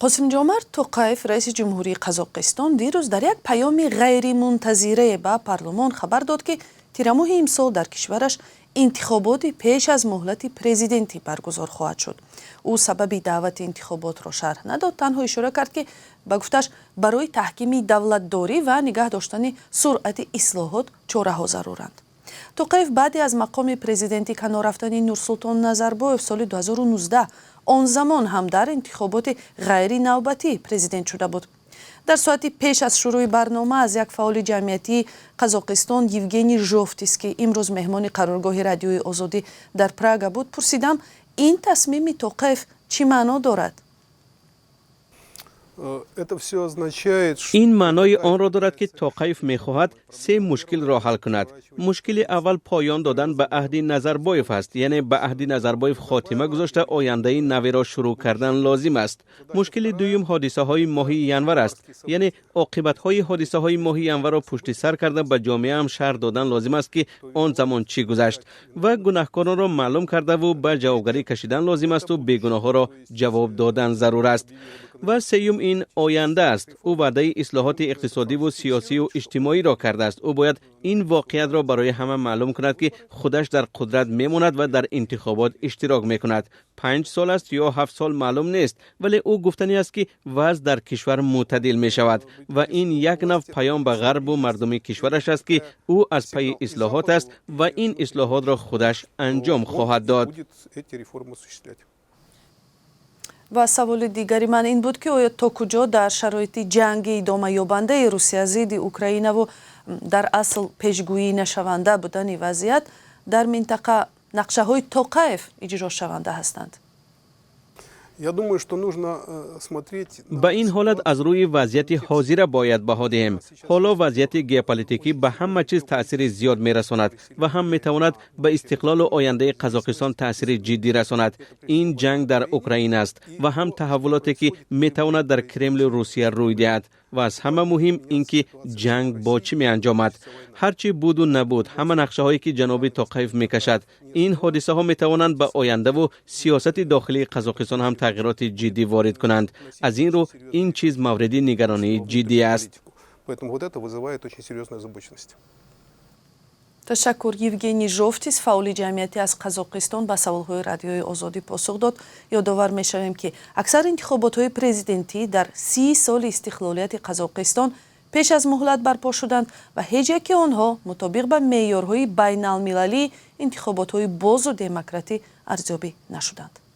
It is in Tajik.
Қосимҷомарт Тоқаев, раиси ҷумҳурии Қазоқистон, дирӯз дар як паёми ғайримунтазирае ба парлумон хабар дод, ки тирамоҳи имсол дар кишвараш интихоботи пеш аз муҳлати президентӣ баргузор хоҳад шуд. ӯ сабаби даъвати интихоботро шарҳ надод, танҳо ишора кард, ки ба гуфташ барои таҳкими давлатдорӣ ва нигаҳ доштани суръати ислоҳот чораҳо заруранд. Тоқаев баъди аз мақоми президентӣ канор рафтани Нурсултон Назарбоев соли 2019 он замон ҳам дар интихоботи ғайри навбатӣ президент шуда буд. дар соати пеш аз шурӯи барнома аз як фаъоли ҷамъиятии Қазоқистон Евгений Жовтис, ки имрӯз меҳмони қароргоҳи радиои Озодӣ дар Прага буд, пурсидам ин тасмими Тоқаев чӣ маъно дорад? ин маънои онро дорад, ки Тоқаев мехоҳад се мушкилро ҳал кунад. мушкили аввал поён додан ба аҳди Назарбоев аст, яъне ба аҳди Назарбоев хотима гузошта ояндаи наверо шурӯъ кардан лозим аст. мушкили дуюм ҳодисаҳои моҳи январ аст, яъне оқибатҳои ҳодисаҳои моҳи январро пушти сар карда ба ҷомеаам шарҳ додан лозим аст, ки он замон чӣ гузашт ва гунаҳкоронро маълум кардаву ба ҷавобгарӣ кашидан лозим асту бегуноҳҳоро ҷавоб додан зарур аст. ва сеюм ин оянда аст. ӯ ваъдаи ислоҳоти иқтисодиву сиёсию иҷтимоиро кардааст. ӯ бояд ин воқеиятро барои ҳама маълум кунад, ки худаш дар қудрат мемонад ва дар интихобот иштирок мекунад. 5 сол аст ё 7 сол маълум нест, вале ӯ гуфтанӣ аст, ки вазъ дар кишвар мӯътадил мешавад ва ин як нав паём ба ғарбу мардуми кишвараш аст, ки ӯ аз пайи ислоҳот аст ва ин ислоҳотро худаш анҷом хоҳад дод. ва саволи дигари ман ин буд, ки оё то куҷо дар шароити ҷанги идомаёбандаи Русия зидди Украинаву дар асл пешгӯӣ нашаванда будани вазъият дар минтақа нақшаҳои Тоқаев иҷрошаванда ҳастанд? ба ин ҳолат аз рӯи вазъияти ҳозира бояд баҳо диҳем. ҳоло вазъияти геополитикӣ ба ҳама чиз таъсири зиёд мерасонад ва ҳам метавонад ба истиқлолу ояндаи Қазоқистон таъсири ҷиддӣ расонад. ин ҷанг дар Украина аст ва ҳам таҳаввулоте, ки метавонад дар Кремли Русия рӯй диҳад. ва аз ҳама муҳим ин, ки ҷанг бо чӣ меанҷомад. ҳарчӣ буду набуд, ҳама нақшаҳое, ки ҷаноби Тоқаев мекашад, ин ҳодисаҳо метавонанд ба ояндаву сиёсати дохилии Қазоқистон ҳам тағйироти ҷиддӣ ворид кунанд. аз ин рӯ ин чиз мавриди нигаронии ҷиддӣ аст. ташаккур. Евгений Жовтис, фаъоли ҷамъияте аз Қазоқистон, ба саволҳои радиои Озодӣ посух дод. ёдовар мешавем, ки аксар интихоботҳои президентӣ дар 30 соли истиқлолияти Қазоқистон пеш аз муҳлат барпо шуданд ва ҳеҷ яки онҳо мутобиқ ба меъёрҳои байналмилалии интихоботҳои бозу демократӣ арзёбӣ нашуданд.